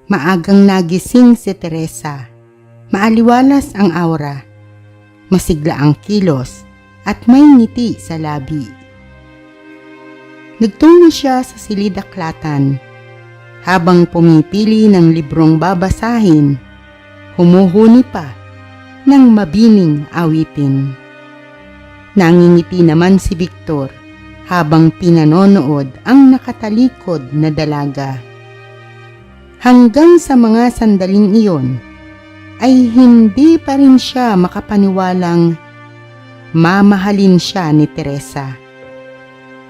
Maagang nagising si Teresa. Maaliwalas ang aura, masigla ang kilos at may ngiti sa labi. Nagtungo siya sa silid-aklatan. Habang pumipili ng librong babasahin, humuhuni pa ng mabining awitin. Nangingiti naman si Victor habang pinanonood ang nakatalikod na dalaga. Hanggang sa mga sandaling iyon ay hindi pa rin siya makapaniwalang mamahalin siya ni Teresa.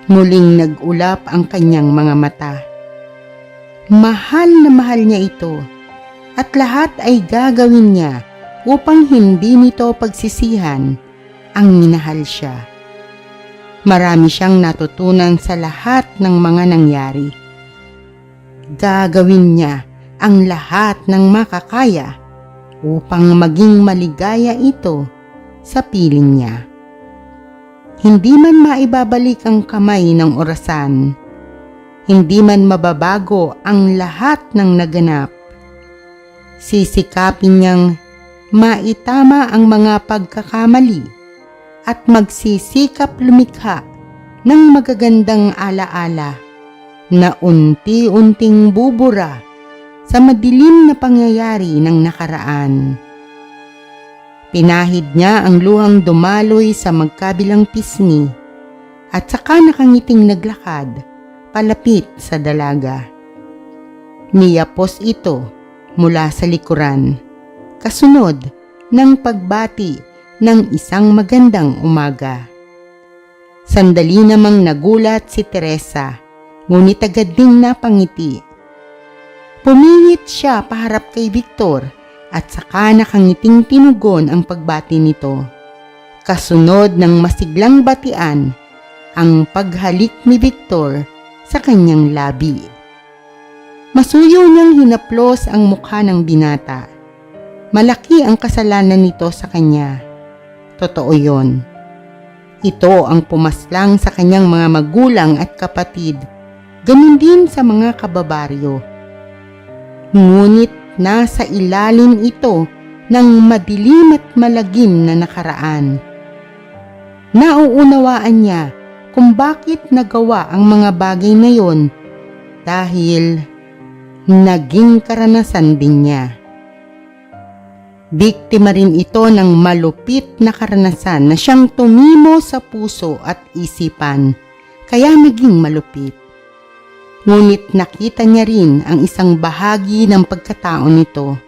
Muling nag-ulap ang kanyang mga mata. Mahal na mahal niya ito at lahat ay gagawin niya upang hindi nito pagsisihan ang minahal siya. Marami siyang natutunan sa lahat ng mga nangyari. Gagawin niya ang lahat ng makakaya upang maging maligaya ito sa piling niya. Hindi man maibabalik ang kamay ng orasan, hindi man mababago ang lahat ng naganap, sisikapin niyang maitama ang mga pagkakamali at magsisikap lumikha ng magagandang alaala na unti-unting bubura sa madilim na pangyayari ng nakaraan. Pinahid niya ang luhang dumaloy sa magkabilang pisngi at saka nakangiting naglakad palapit sa dalaga. Niyapos ito mula sa likuran, kasunod ng pagbati ng isang magandang umaga. Sandali namang nagulat si Teresa, ngunit agad ding napangiti. Pumingit siya paharap kay Victor at saka nakangiting tinugon ang pagbati nito. Kasunod ng masiglang batian ang paghalik ni Victor sa kanyang labi. Masuyo niyang hinaplos ang mukha ng binata. Malaki ang kasalanan nito sa kanya. Totoo yon. Ito ang pumaslang sa kanyang mga magulang at kapatid, ganun din sa mga kababaryo. Ngunit nasa ilalim ito ng madilim at malagim na nakaraan. Nauunawaan niya kung bakit nagawa ang mga bagay na yon dahil naging karanasan din niya. Biktima rin ito ng malupit na karanasan na siyang tumimo sa puso at isipan, kaya naging malupit. Ngunit nakita niya rin ang isang bahagi ng pagkatao nito.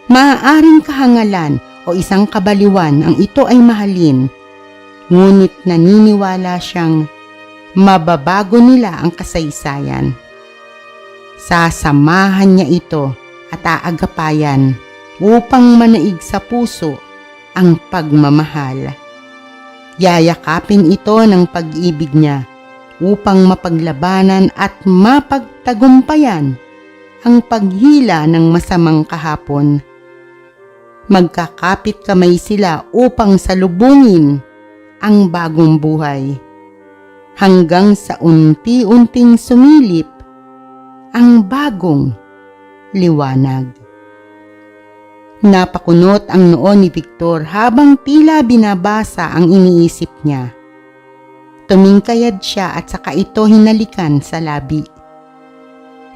Maaaring kahangalan o isang kabaliwan ang ito ay mahalin, ngunit naniniwala siyang mababago nila ang kasaysayan. Sasamahan niya ito at aagapayan upang manaig sa puso ang pagmamahal. Yayakapin ito ng pag-ibig niya upang mapaglabanan at mapagtagumpayan ang paghila ng masamang kahapon. Magkakapit kamay sila upang salubungin ang bagong buhay, hanggang sa unti-unting sumilip ang bagong liwanag. Napakunot ang noo ni Victor habang tila binabasa ang iniisip niya. Tumingkayad siya at saka ito hinalikan sa labi.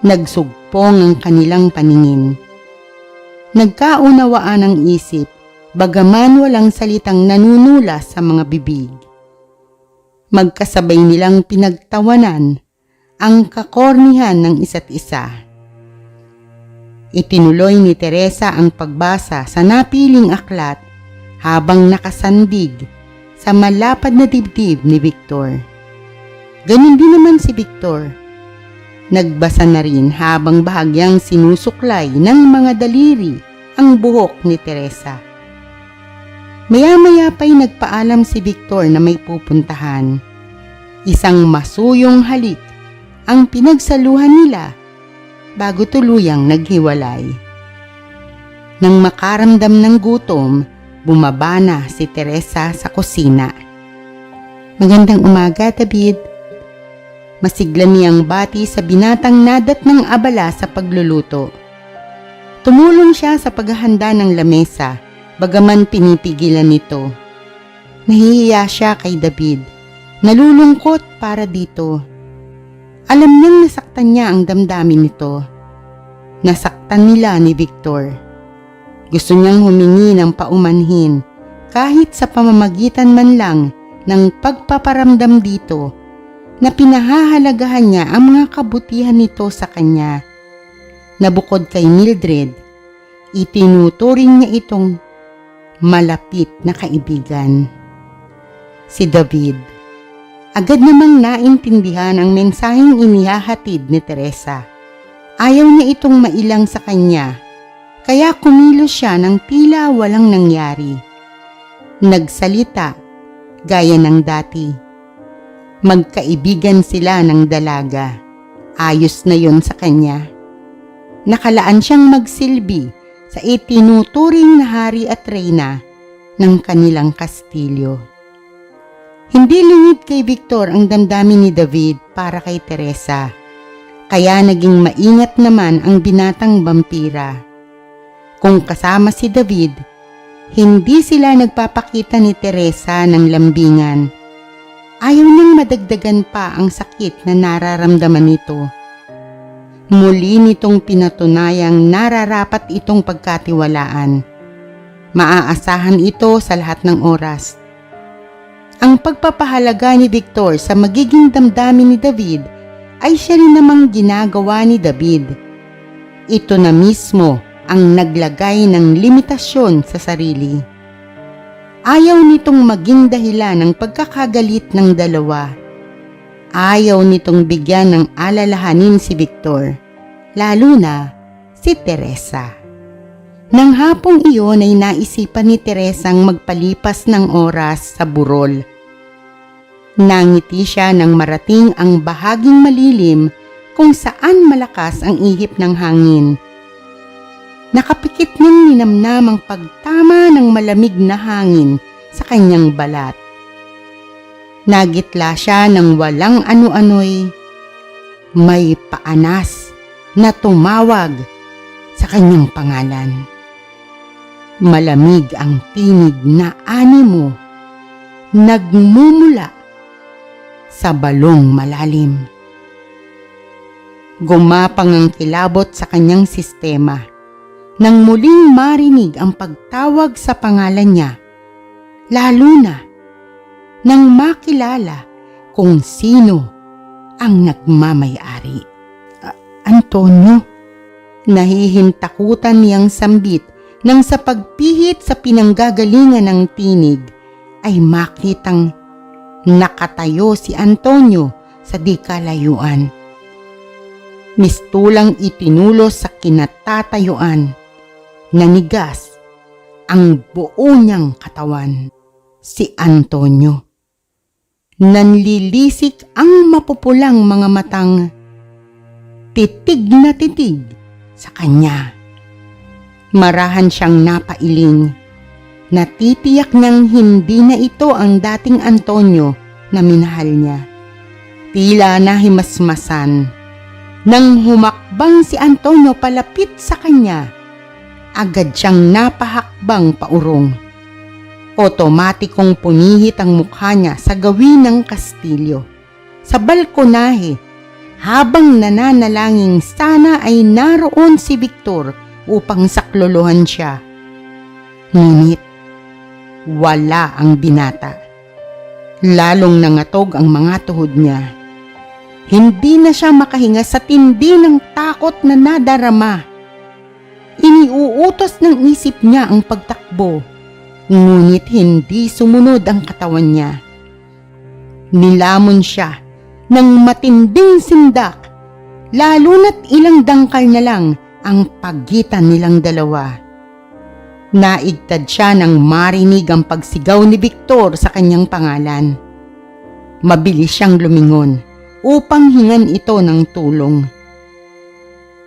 Nagsugpong ang kanilang paningin. Nagkaunawaan ang isip, bagaman walang salitang nanunulas sa mga bibig. Magkasabay nilang pinagtawanan ang kakornihan ng isa't isa. Itinuloy ni Teresa ang pagbasa sa napiling aklat habang nakasandig sa malapad na dibdib ni Victor. Ganun din naman si Victor. Nagbasa na rin habang bahagyang sinusuklay ng mga daliri ang buhok ni Teresa. Maya-maya pa'y nagpaalam si Victor na may pupuntahan. Isang masuyong halik ang pinagsaluhan nila bago tuluyang naghiwalay. Nang makaramdam ng gutom, bumaba na si Teresa sa kusina. Magandang umaga, David. Masigla niyang bati sa binatang nadat ng abala sa pagluluto. Tumulong siya sa paghahanda ng lamesa, bagaman pinipigilan nito. Nahihiya siya kay David. Nalulungkot para dito. Alam niyang nasaktan niya ang damdamin nito. Nasaktan nila ni Victor. Gusto niyang humingi ng paumanhin kahit sa pamamagitan man lang ng pagpaparamdam dito na pinahahalagahan niya ang mga kabutihan nito sa kanya. Na bukod kay Mildred, itinuturing niya itong malapit na kaibigan. Si David, agad namang naintindihan ang mensaheng inihahatid ni Teresa. Ayaw niya itong mailang sa kanya, kaya kumilos siya ng tila walang nangyari. Nagsalita, gaya ng dati. Magkaibigan sila ng dalaga. Ayos na yon sa kanya. Nakalaan siyang magsilbi sa itinuturing na hari at reyna ng kanilang kastilyo. Hindi lingid kay Victor ang damdamin ni David para kay Teresa, kaya naging maingat naman ang binatang vampira. Kung kasama si David, hindi sila nagpapakita ni Teresa ng lambingan. Ayaw niyang madagdagan pa ang sakit na nararamdaman nito. Muli nitong pinatunayang nararapat itong pagkatiwalaan. Maaasahan ito sa lahat ng oras. Ang pagpapahalaga ni Victor sa magiging damdamin ni David ay siya rin namang ginagawa ni David. Ito na mismo ang naglagay ng limitasyon sa sarili. Ayaw nitong maging dahilan ng pagkakagalit ng dalawa. Ayaw nitong bigyan ng alalahanin si Victor, lalo na si Teresa. Nang hapong iyon ay naisipan ni Teresang magpalipas ng oras sa burol. Nangiti siya nang marating ang bahaging malilim kung saan malakas ang ihip ng hangin. Nakapikit niyang ninamnam ang pagtama ng malamig na hangin sa kanyang balat. Nagitla siya ng walang ano-ano'y may paanas na tumawag sa kanyang pangalan. Malamig ang tinig na animo, nagmumula sa balong malalim. Gumapang ang kilabot sa kanyang sistema nang muling marinig ang pagtawag sa pangalan niya, lalo na nang makilala kung sino ang nagmamay-ari. Antonio, nahihintakutan niyang sambit nang sa pagpihit sa pinanggagalingan ng tinig ay makitang nakatayo si Antonio sa di kalayuan. Mistulang itinulos sa kinatatayuan, nanigas ang buo niyang katawan. Si Antonio. Nanlilisik ang mapupulang mga matang titig na titig sa kanya. Marahan siyang napailing. Natitiyak niyang hindi na ito ang dating Antonio na minahal niya. Tila nahimasmasan. Nang humakbang si Antonio palapit sa kanya, agad siyang napahakbang paurong. Otomatikong punihit ang mukha niya sa gawin ng kastilyo. Sa balkonahe, habang nananalangin sana ay naroon si Victor upang saklolohan siya. Ngunit wala ang binata. Lalong nangatog ang mga tuhod niya. Hindi na siya makahinga sa tindi ng takot na nadarama. Iniuutos ng isip niya ang pagtakbo, ngunit hindi sumunod ang katawan niya. Nilamon siya ng matinding sindak, lalo na't ilang dangkal na lang ang pagitan nilang dalawa. Naigtad siya nang marinig ang pagsigaw ni Victor sa kanyang pangalan. Mabilis siyang lumingon upang hingan ito ng tulong.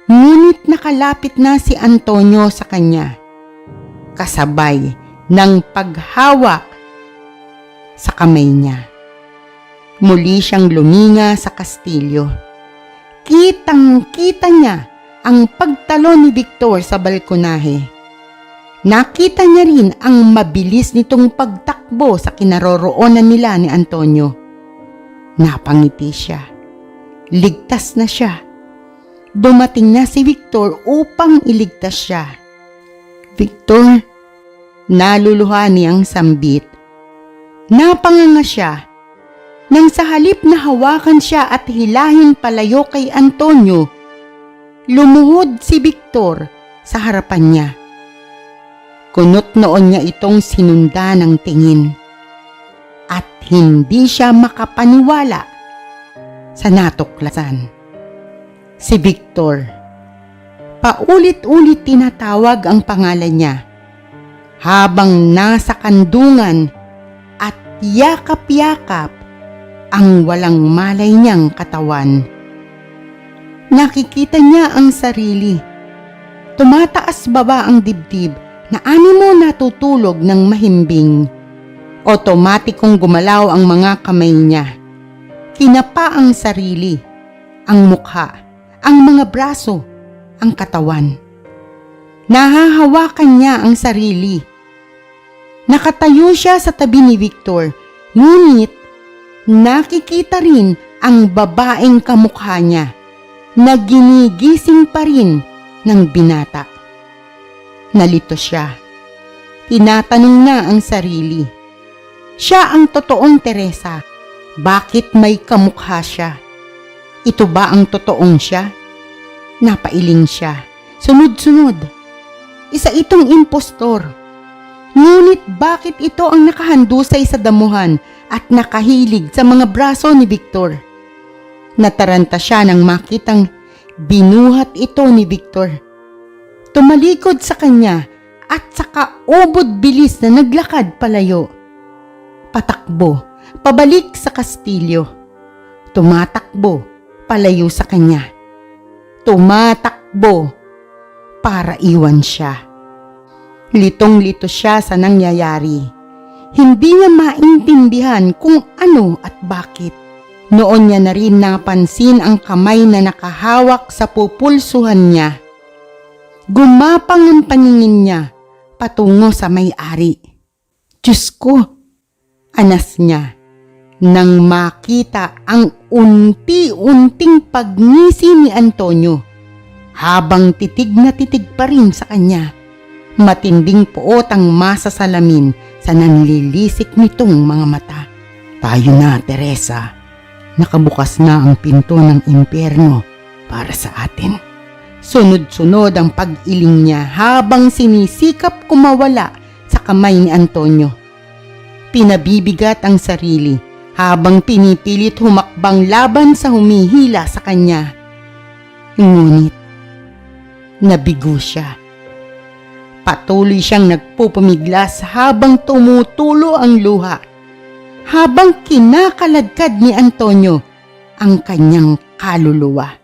Ngunit nakalapit na si Antonio sa kanya, kasabay ng paghawak sa kamay niya. Muli siyang luminga sa kastilyo. Kitang-kita niya ang pagtalon ni Victor sa balkonahe. Nakita niya rin ang mabilis nitong pagtakbo sa kinaroroonan nila ni Antonio. Napangiti siya. Ligtas na siya. Dumating na si Victor upang iligtas siya. Victor, naluluha niyang sambit. Napanganga siya nang sa halip na hawakan siya at hilahin palayo kay Antonio, lumuhod si Victor sa harapan niya. Kunot noon niya itong sinunda ng tingin at hindi siya makapaniwala sa natuklasan. Si Victor, paulit-ulit tinatawag ang pangalan niya habang nasa kandungan at yakap-yakap ang walang malay niyang katawan. Nakikita niya ang sarili. Tumataas baba ang dibdib na animo natutulog ng mahimbing. Otomatikong gumalaw ang mga kamay niya. Kinapa ang sarili, ang mukha, ang mga braso, ang katawan. Nahahawakan niya ang sarili. Nakatayo siya sa tabi ni Victor, ngunit nakikita rin ang babaeng kamukha niya na ginigising pa rin ng binata. Nalito siya. Tinatanong na ang sarili. Siya ang totoong Teresa. Bakit may kamukha siya? Ito ba ang totoong siya? Napailing siya. Sunod-sunod. Isa itong impostor. Ngunit bakit ito ang nakahandusay sa damuhan at nakahilig sa mga braso ni Victor? Nataranta siya nang makitang binuhat ito ni Victor. Tumalikod sa kanya at saka ubod bilis na naglakad palayo. Patakbo, pabalik sa kastilyo. Tumatakbo, palayo sa kanya. Tumatakbo, para iwan siya. Litong-lito siya sa nangyayari. Hindi niya maintindihan kung ano at bakit. Noon niya na rin napansin ang kamay na nakahawak sa pupulsuhan niya. Gumapang ang paningin niya patungo sa may-ari. Diyos ko, anas niya nang makita ang unti-unting pagngisi ni Antonio habang titig na titig pa rin sa kanya. Matinding puot ang masasalamin sa nanlilisik nitong mga mata. Tayo na, Teresa. Nakabukas na ang pinto ng impyerno para sa atin. Sunod-sunod ang pag-iling niya habang sinisikap kumawala sa kamay ni Antonio. Pinabibigat ang sarili habang pinipilit humakbang laban sa humihila sa kanya. Ngunit, nabigo siya. Patuloy siyang nagpupumiglas habang tumutulo ang luha, habang kinakaladkad ni Antonio ang kanyang kaluluwa.